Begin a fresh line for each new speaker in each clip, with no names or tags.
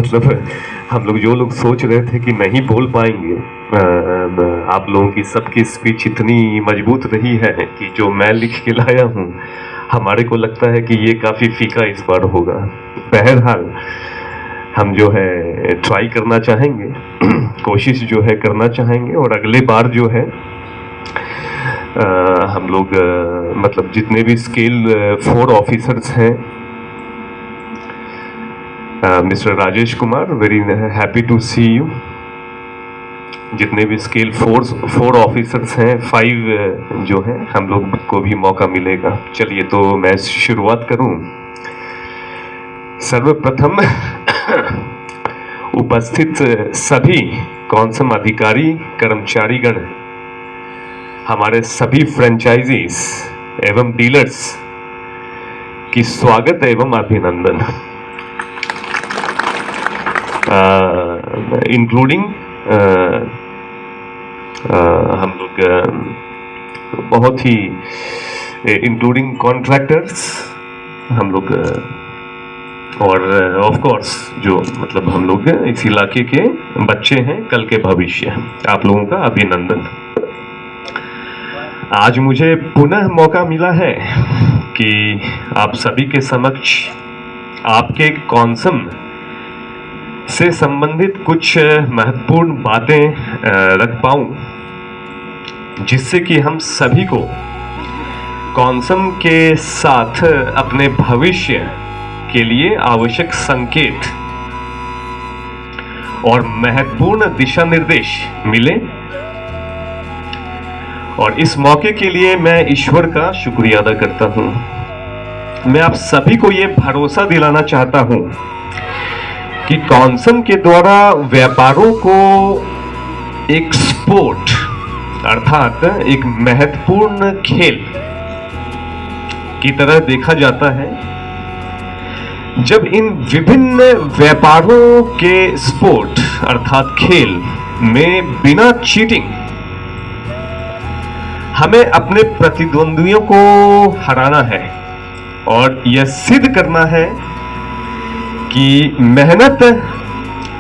मतलब हम लोग जो लोग सोच रहे थे कि नहीं बोल पाएंगे, आप लोगों की सबकी स्पीच इतनी मजबूत रही है कि जो मैं लिख के लाया हूँ, हमारे को लगता है कि ये काफ़ी फीका इस बार होगा। बहरहाल हम जो है ट्राई करना चाहेंगे, कोशिश जो है करना चाहेंगे, और अगले बार जो है हम लोग मतलब जितने भी स्केल 4 ऑफिसर्स हैं, mister Rajesh Kumar, very happy to see you. जितने भी स्केल 4 ऑफिसर्स हैं, 5 जो हैं, हम लोग को भी मौका मिलेगा। चलिए तो मैं शुरुआत करूं। सर्वप्रथम उपस्थित सभी कॉन्सम अधिकारी, कर्मचारीगण, हमारे सभी फ्रेंचाइजीज एवं डीलर्स की स्वागत एवं अभिनंदन, इंक्लूडिंग हम लोग बहुत ही इंक्लूडिंग कॉन्ट्रैक्टर्स हम लोग, और ऑफ कोर्स जो मतलब हम लोग इस इलाके के बच्चे हैं, कल के भविष्य, आप लोगों का अभिनंदन। आज मुझे पुनः मौका मिला है कि आप सभी के समक्ष आपके कॉन्सम से संबंधित कुछ महत्वपूर्ण बातें रख पाऊं, जिससे कि हम सभी को कॉन्सम के साथ अपने भविष्य के लिए आवश्यक संकेत और महत्वपूर्ण दिशा निर्देश मिले। और इस मौके के लिए मैं ईश्वर का शुक्रिया अदा करता हूं। मैं आप सभी को यह भरोसा दिलाना चाहता हूं कि कॉन्सम के द्वारा व्यापारों को एक स्पोर्ट अर्थात एक महत्वपूर्ण खेल की तरह देखा जाता है। जब इन विभिन्न व्यापारों के स्पोर्ट अर्थात खेल में बिना चीटिंग हमें अपने प्रतिद्वंदियों को हराना है और यह सिद्ध करना है कि मेहनत,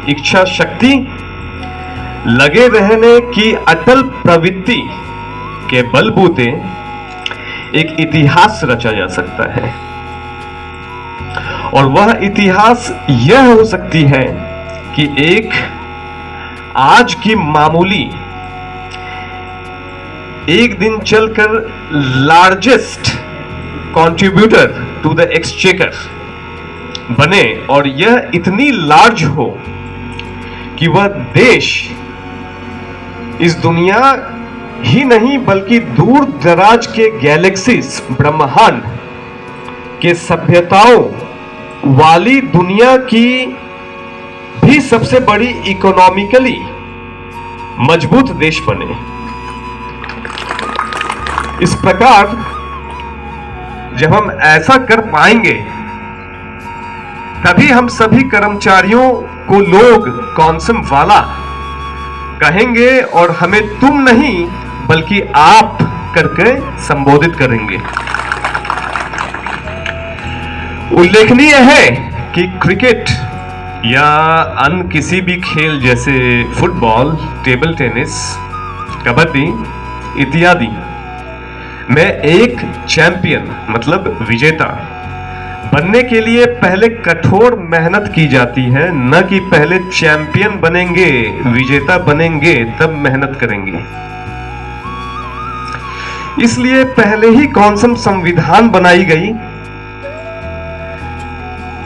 इच्छा शक्ति, लगे रहने की अटल प्रवृत्ति के बलबूते एक इतिहास रचा जा सकता है। और वह इतिहास यह हो सकती है कि एक आज की मामूली एक दिन चलकर largest contributor to the exchequer बने, और यह इतनी लार्ज हो कि वह देश इस दुनिया ही नहीं बल्कि दूर दराज के गैलेक्सीज, ब्रह्मांड के सभ्यताओं वाली दुनिया की भी सबसे बड़ी इकोनॉमिकली मजबूत देश बने। इस प्रकार जब हम ऐसा कर पाएंगे, तभी हम सभी कर्मचारियों को लोग कॉन्सम वाला कहेंगे और हमें तुम नहीं बल्कि आप करके संबोधित करेंगे। उल्लेखनीय है कि क्रिकेट या अन्य किसी भी खेल जैसे फुटबॉल, टेबल टेनिस, कबड्डी इत्यादि में एक चैंपियन मतलब विजेता बनने के लिए पहले कठोर मेहनत की जाती है, न कि पहले चैंपियन बनेंगे, विजेता बनेंगे तब मेहनत करेंगे। इसलिए पहले ही कॉन्सम संविधान बनाई गई,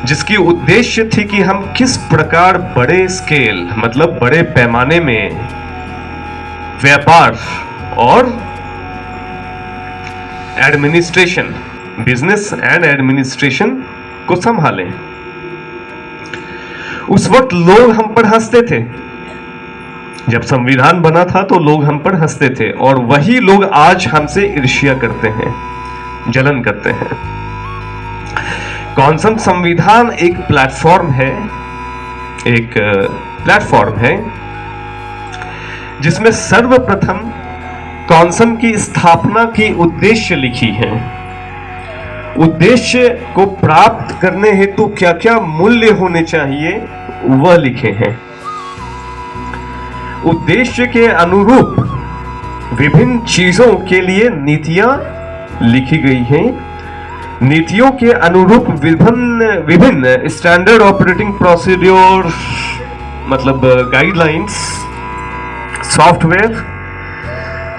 जिसकी उद्देश्य थी कि हम किस प्रकार बड़े स्केल मतलब बड़े पैमाने में व्यापार और एडमिनिस्ट्रेशन, बिजनेस एंड एडमिनिस्ट्रेशन को संभालें। उस वक्त लोग हम पर हंसते थे, जब संविधान बना था तो लोग हम पर हंसते थे, और वही लोग आज हमसे ईर्ष्या करते हैं, जलन करते हैं। कॉन्सम संविधान एक प्लेटफॉर्म है जिसमें सर्वप्रथम कॉन्सम की स्थापना की उद्देश्य लिखी है। उद्देश्य को प्राप्त करने हेतु क्या क्या मूल्य होने चाहिए वह लिखे हैं। उद्देश्य के अनुरूप विभिन्न चीजों के लिए नीतियां लिखी गई हैं। नीतियों के अनुरूप विभिन्न स्टैंडर्ड ऑपरेटिंग प्रोसीड्योर मतलब गाइडलाइंस,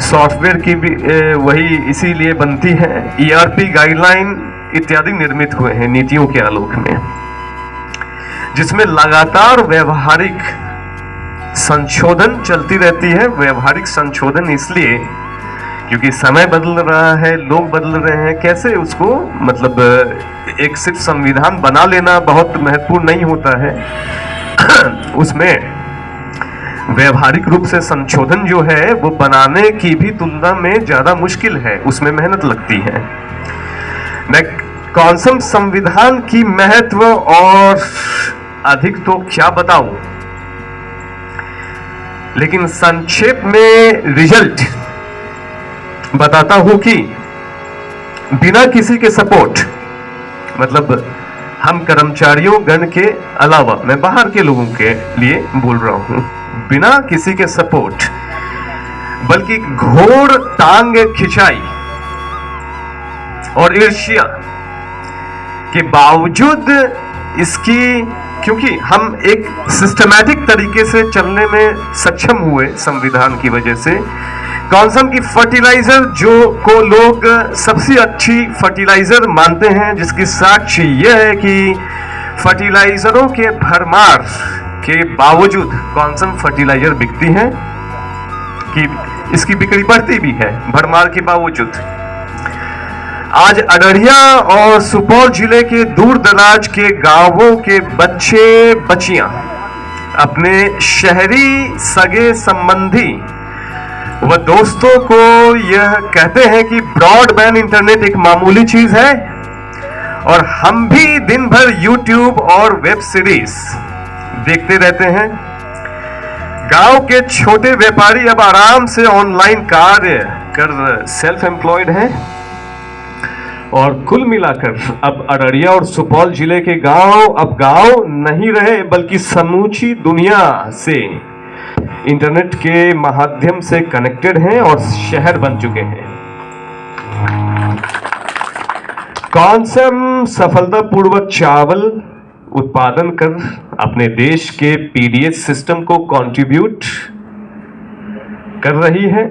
सॉफ्टवेयर की भी वही इसीलिए बनती है। ERP गाइडलाइन इत्यादि निर्मित हुए हैं नीतियों के आलोक में, जिसमें लगातार व्यवहारिक संशोधन चलती रहती है। व्यवहारिक संशोधन इसलिए क्योंकि समय बदल रहा है, लोग बदल रहे हैं। कैसे उसको मतलब एक सिर्फ संविधान बना लेना बहुत महत्वपूर्ण नहीं होता है उसमें व्यवहारिक रूप से संशोधन जो है वो बनाने की भी तुलना में ज्यादा मुश्किल है, उसमें मेहनत लगती है। मैं कौनसम संविधान की महत्व और अधिक तो क्या बताऊं, लेकिन संक्षेप में रिजल्ट बताता हूं कि बिना किसी के सपोर्ट, मतलब हम कर्मचारियों गण के अलावा, मैं बाहर के लोगों के लिए बोल रहा हूं, बिना किसी के सपोर्ट बल्कि घोर टांग खिंचाई और ईर्ष्या के बावजूद इसकी, क्योंकि हम एक सिस्टमैटिक तरीके से चलने में सक्षम हुए संविधान की वजह से, कौनसम की फर्टिलाइजर जो को लोग सबसे अच्छी फर्टिलाइजर मानते हैं, जिसकी साक्ष्य यह है कि फर्टिलाइजरों के भरमार के बावजूद कौनसम फर्टिलाइजर बिकती है, कि इसकी बिक्री बढ़ती भी है भरमार के बावजूद। आज अररिया और सुपौल जिले के दूर दराज के गांवों के बच्चे बच्चियां अपने शहरी सगे संबंधी व दोस्तों को यह कहते हैं कि ब्रॉडबैंड इंटरनेट एक मामूली चीज है और हम भी दिन भर यूट्यूब और वेब सीरीज देखते रहते हैं। गांव के छोटे व्यापारी अब आराम से ऑनलाइन कार्य कर सेल्फ एम्प्लॉयड हैं और कुल मिलाकर अब अररिया और सुपौल जिले के गांव अब गांव नहीं रहे बल्कि समूची दुनिया से इंटरनेट के माध्यम से कनेक्टेड हैं और शहर बन चुके हैं। कौनसम सफलतापूर्वक चावल उत्पादन कर अपने देश के PDS सिस्टम को कंट्रीब्यूट कर रही है।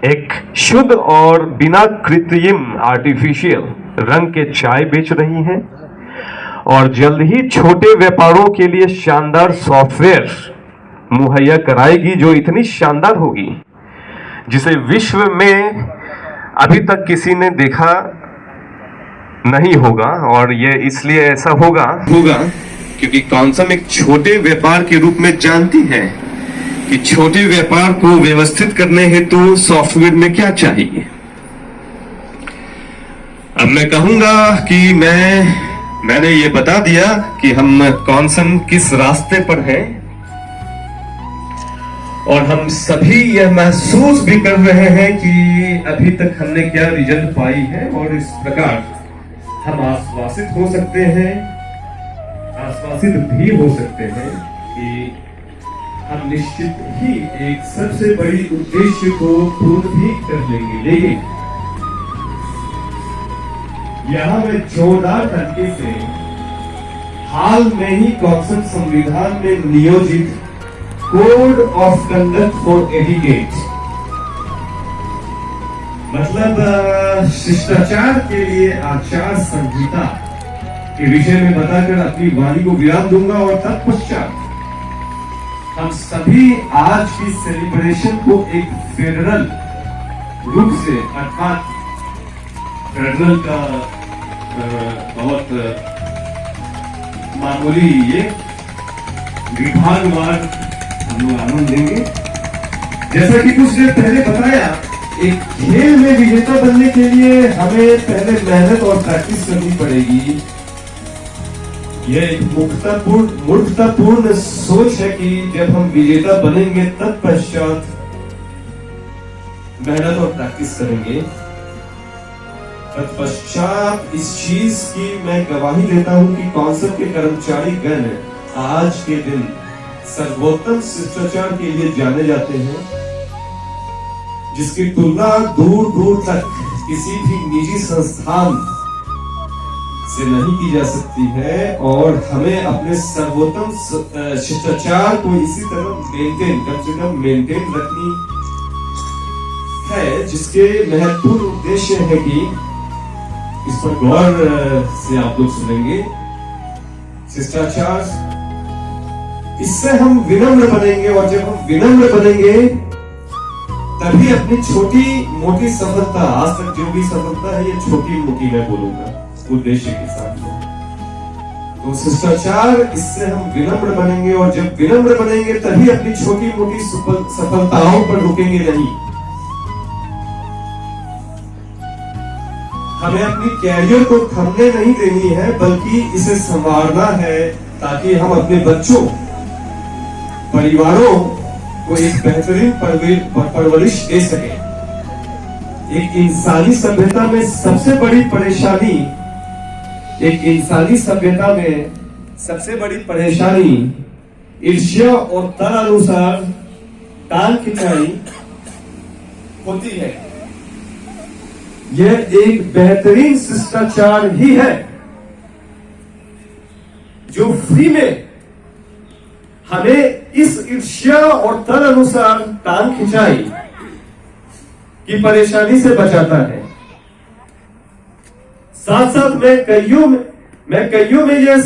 एक शुद्ध और बिना कृत्रिम आर्टिफिशियल रंग के चाय बेच रही हैं और जल्द ही छोटे व्यापारों के लिए शानदार सॉफ्टवेयर मुहैया कराएगी जो इतनी शानदार होगी जिसे विश्व में अभी तक किसी ने देखा नहीं होगा। और ये इसलिए ऐसा होगा क्योंकि कौनसम एक छोटे व्यापार के रूप में जानती है कि छोटे व्यापार को व्यवस्थित करने हेतु सॉफ्टवेयर में क्या चाहिए। अब मैं कहूंगा कि मैंने ये बता दिया कि हम कौनसम किस रास्ते पर हैं और हम सभी यह महसूस भी कर रहे हैं कि अभी तक हमने क्या रिजल्ट पाई है और इस प्रकार हम आश्वासित हो सकते हैं, आश्वासित भी हो सकते हैं कि हम निश्चित ही एक सबसे बड़ी उद्देश्य को पूर्ण भी कर लेंगे। लेकिन यहां मैं जोरदार तरीके से हाल में ही कौनसम संविधान में नियोजित code of conduct for etiquette मतलब शिष्टाचार के लिए आचार संहिता के विषय में बताकर अपनी वाणी को विराम दूंगा और तत्पश्चात हम सभी आज की सेलिब्रेशन को एक फेडरल रूप से, अर्थात फेडरल का बहुत मामूली ये विभागवार हम लोग आनंद देंगे। जैसा कि कुछ देर पहले बताया, एक खेल में विजेता बनने के लिए हमें पहले मेहनत और प्रैक्टिस करनी पड़ेगी। यह एक मूर्खतापूर्ण सोच है कि जब हम विजेता बनेंगे तत्पश्चात मेहनत और प्रैक्टिस करेंगे। तत्पश्चात इस चीज की मैं गवाही देता हूं कि कौनसम के कर्मचारी गण आज के दिन सर्वोत्तम शिष्टाचार के लिए जाने जाते हैं, जिसकी तुलना दूर दूर तक किसी भी निजी संस्थान से नहीं की जा सकती है। और हमें अपने सर्वोत्तम शिष्टाचार को इसी तरह कम से कम मेंटेन रखनी है, जिसके महत्वपूर्ण उद्देश्य है कि इस पर गौर से आप लोग सुनेंगे। शिष्टाचार, इससे हम विनम्र बनेंगे, और जब हम विनम्र बनेंगे तभी अपनी छोटी मोटी सफलता, आज तक जो भी सफलता है ये छोटी मोटी मैं बोलूंगा उद्देश्य के साथ में, तो शिष्टाचार, इससे हम विनम्र बनेंगे, और जब विनम्र बनेंगे तभी अपनी छोटी मोटी सफलताओं पर रुकेंगे नहीं। हमें अपनी कैरियर को थमने नहीं देनी है, बल्कि इसे संवारना है, ताकि हम अपने बच्चों, परिवारों को एक बेहतरीन परवरिश दे सके। एक इंसानी सभ्यता में सबसे बड़ी परेशानी, ईर्ष्या और तदनुसार टांग खिंचाई होती है। यह एक बेहतरीन शिष्टाचार ही है जो फ्री में हमें इस ईर्ष्या और तदनुसार टांग खिंचाई की परेशानी से बचाता है। साथ साथ मैं कईयों में यह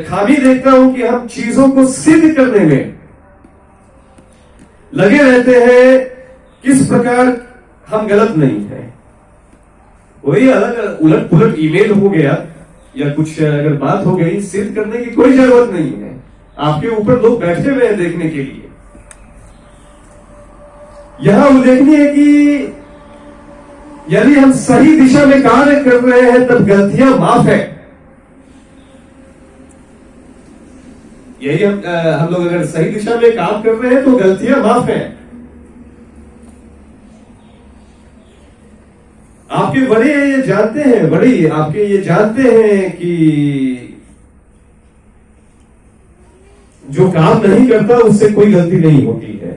खामी देखता हूं कि हम चीजों को सिद्ध करने में लगे रहते हैं, किस प्रकार हम गलत नहीं है। वही अलग उलट पुलट ईमेल हो गया या कुछ अगर बात हो गई, सिद्ध करने की कोई जरूरत नहीं है। आपके ऊपर लोग बैठे हुए हैं देखने के लिए। यहां उल्लेखनीय है कि यदि हम सही दिशा में कार्य कर रहे हैं तब गलतियां माफ है। यही हम लोग अगर सही दिशा में काम कर रहे हैं तो गलतियां माफ है। आपके बड़े ये जानते हैं कि जो काम नहीं करता उससे कोई गलती नहीं होती है,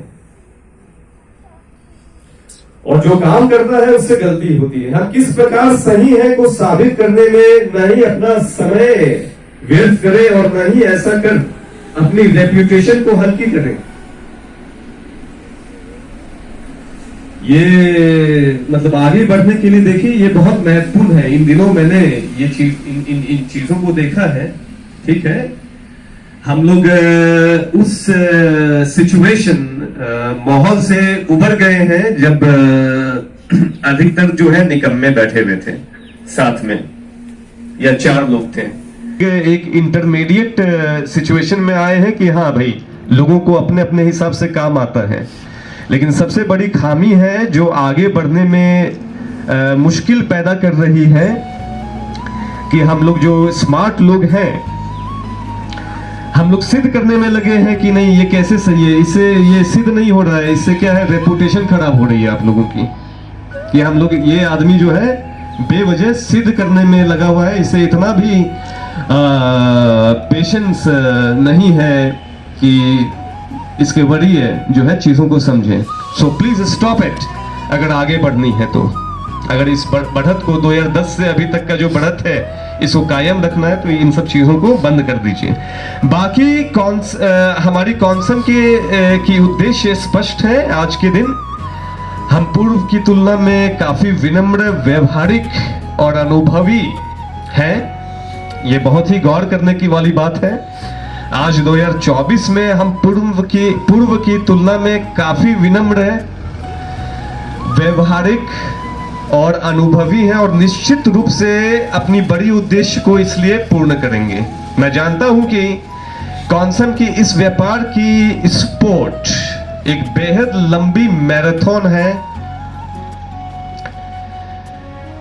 और जो काम करता है उससे गलती होती है। हम किस प्रकार सही है को साबित करने में नहीं अपना समय व्यर्थ करें, और नहीं ऐसा कर अपनी रेप्यूटेशन को हल्की करें। ये मतलब आगे बढ़ने के लिए देखिए ये बहुत महत्वपूर्ण है। इन दिनों मैंने ये चीज इन चीजों को देखा है। ठीक है, हम लोग उस सिचुएशन माहौल से उबर गए हैं जब अधिकतर जो है निकम्मे बैठे हुए थे साथ में, या 4 लोग थे। एक इंटरमीडिएट सिचुएशन में आए हैं कि हाँ भाई, लोगों को अपने अपने हिसाब से काम आता है। लेकिन सबसे बड़ी खामी है जो आगे बढ़ने में मुश्किल पैदा कर रही है कि हम लोग जो स्मार्ट लोग हैं, हम लोग सिद्ध करने में लगे हैं कि नहीं ये कैसे सही है, इससे ये सिद्ध नहीं हो रहा है, इससे क्या है रेपुटेशन खराब हो रही है आप लोगों की, कि हम लोग ये आदमी जो है बेवजह सिद्ध करने में लगा हुआ है, इसे इतना भी पेशेंस नहीं है कि इसके वरीय जो है चीजों को समझें। So please stop it. अगर आगे बढ़नी है तो, अगर इस बढ़त को 2010 से अभी तक का जो बढ़त है इसको कायम रखना है तो इन सब चीजों को बंद कर दीजिए। बाकी हमारी कॉन्सन की उद्देश्य स्पष्ट है। आज के दिन हम पूर्व की तुलना में काफी विनम्र, व्यवहारिक और अनुभवी हैं। ये बहुत ही गौर करने की वाली बात है। आज 2024 में हम पूर्व की तुलना में काफी विनम्र है, व्यवहारिक और अनुभवी हैं, और निश्चित रूप से अपनी बड़ी उद्देश्य को इसलिए पूर्ण करेंगे। मैं जानता हूं कि कॉन्सन की इस व्यापार की स्पोर्ट एक बेहद लंबी मैराथन है।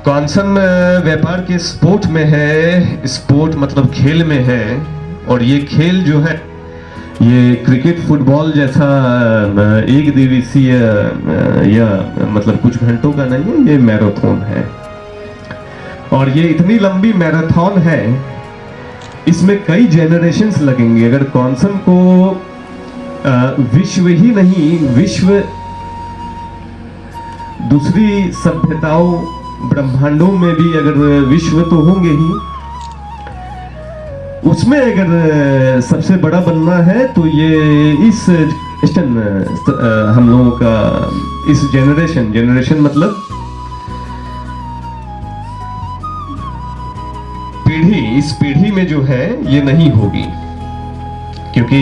कॉन्सन व्यापार के स्पोर्ट में है, स्पोर्ट मतलब खेल में है, और ये खेल जो है ये क्रिकेट फुटबॉल जैसा एक दिवसीय या मतलब कुछ घंटों का नहीं है, ये मैराथन है। और ये इतनी लंबी मैराथन है इसमें कई जेनरेशन्स लगेंगे। अगर कॉन्सम को विश्व ही नहीं, विश्व दूसरी सभ्यताओं ब्रह्मांडों में भी अगर विश्व तो होंगे ही, उसमें अगर सबसे बड़ा बनना है तो ये इस हम लोगों का इस जेनरेशन मतलब पीढ़ी, इस पीढ़ी में जो है ये नहीं होगी, क्योंकि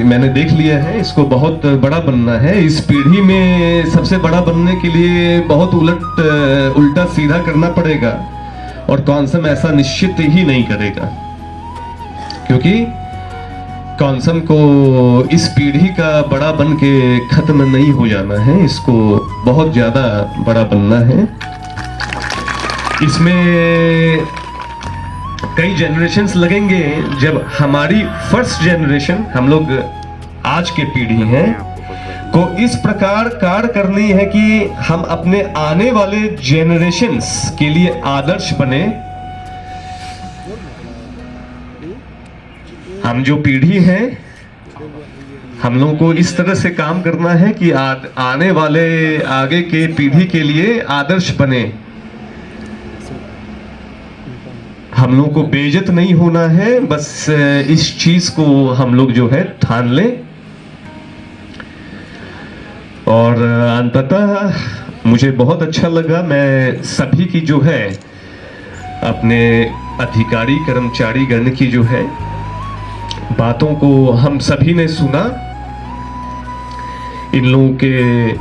मैंने देख लिया है इसको बहुत बड़ा बनना है। इस पीढ़ी में सबसे बड़ा बनने के लिए बहुत उल्टा सीधा करना पड़ेगा, और कॉन्सम ऐसा निश्चित ही नहीं करेगा, क्योंकि कॉन्सम को इस पीढ़ी का बड़ा बन के खत्म नहीं हो जाना है, इसको बहुत ज्यादा बड़ा बनना है। इसमें कई जनरेशन्स लगेंगे। जब हमारी फर्स्ट जनरेशन, हम लोग आज के पीढ़ी हैं, को इस प्रकार कार्य करनी है कि हम अपने आने वाले जनरेशन्स के लिए आदर्श बने। हम जो पीढ़ी है, हम लोगों को इस तरह से काम करना है कि आने वाले आगे के पीढ़ी के लिए आदर्श बने। हम लोग को बेइज्जत नहीं होना है, बस इस चीज को हम लोग जो है ठान लें। और अंततः मुझे बहुत अच्छा लगा, मैं सभी की जो है अपने अधिकारी कर्मचारी गण की जो है बातों को हम सभी ने सुना। इन लोगों के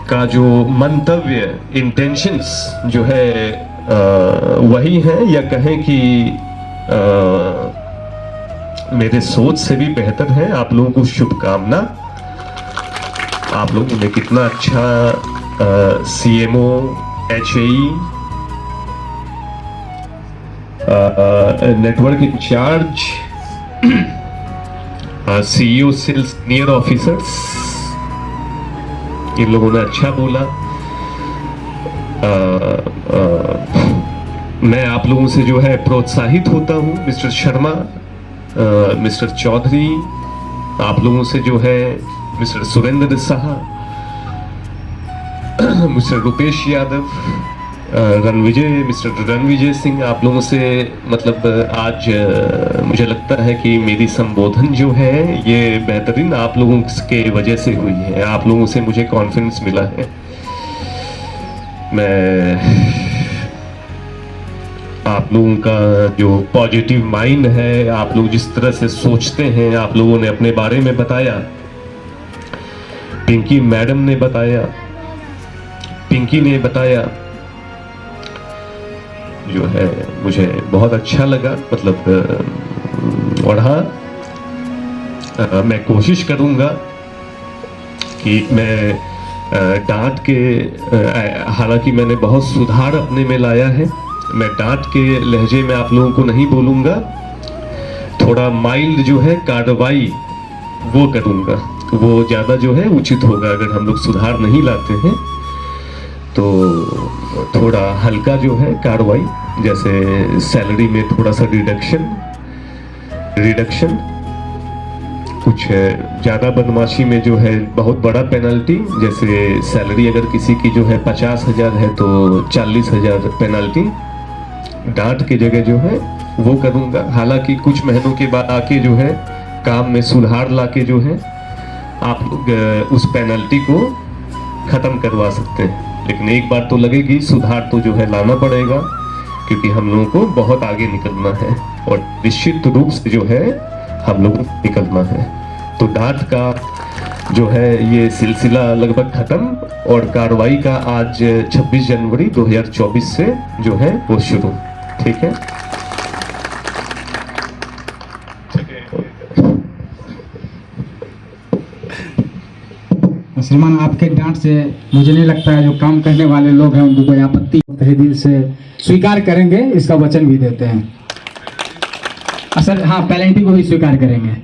का जो मंतव्य, इंटेंशंस जो है वही है, या कहें कि मेरे सोच से भी बेहतर है। आप लोगों को शुभकामना। आप लोगों ने कितना अच्छा CMO, HAE, network in charge, CEO sales senior officers, इन लोगों ने अच्छा बोला। मैं आप लोगों से जो है प्रोत्साहित होता हूँ। मिस्टर शर्मा, मिस्टर चौधरी, आप लोगों से जो है mister Surendra Saha, mister Rupesh Yadav, mister Ranvijay Singh, आप लोगों से मतलब आज मुझे लगता है कि मेरी संबोधन जो है ये बेहतरीन आप लोगों के वजह से हुई है। आप लोगों से मुझे कॉन्फिडेंस मिला है। मैं आप लोगों का जो पॉजिटिव माइंड है, आप लोग जिस तरह से सोचते हैं, आप लोगों ने अपने बारे में बताया, पिंकी मैडम ने बताया, पिंकी ने बताया, जो है मुझे बहुत अच्छा लगा। मतलब और हाँ, मैं कोशिश करूंगा कि मैं डांट के, हालांकि मैंने बहुत सुधार अपने में लाया है, मैं डांट के लहजे में आप लोगों को नहीं बोलूंगा, थोड़ा माइल्ड जो है कार्रवाई वो करूंगा, वो ज़्यादा जो है उचित होगा। अगर हम लोग सुधार नहीं लाते हैं तो थोड़ा हल्का जो है कार्रवाई, जैसे सैलरी में थोड़ा सा रिडक्शन, कुछ ज़्यादा बदमाशी में जो है बहुत बड़ा पेनल्टी, जैसे सैलरी अगर किसी की जो है 50,000 है तो 40,000 पेनल्टी डांट के जगह जो है वो करूँगा। हालांकि कुछ महीनों के बाद आके जो है काम में सुधार लाके जो है आप लोग उस पेनल्टी को ख़त्म करवा सकते हैं, लेकिन एक बार तो लगेगी, सुधार तो जो है लाना पड़ेगा, क्योंकि हम लोगों को बहुत आगे निकलना है और निश्चित रूप से जो है हम लोगों को निकलना है। तो डांट का जो है ये सिलसिला लगभग खत्म, और कार्रवाई का आज 26 जनवरी 2024 से जो है वो शुरू। ठीक है,
श्रीमान, आपके डांट से मुझे नहीं लगता है जो काम करने वाले लोग हैं उनको कोई आपत्ति, तहे दिल से स्वीकार करेंगे, इसका वचन भी देते हैं। सर हाँ, पेनल्टी को भी स्वीकार करेंगे।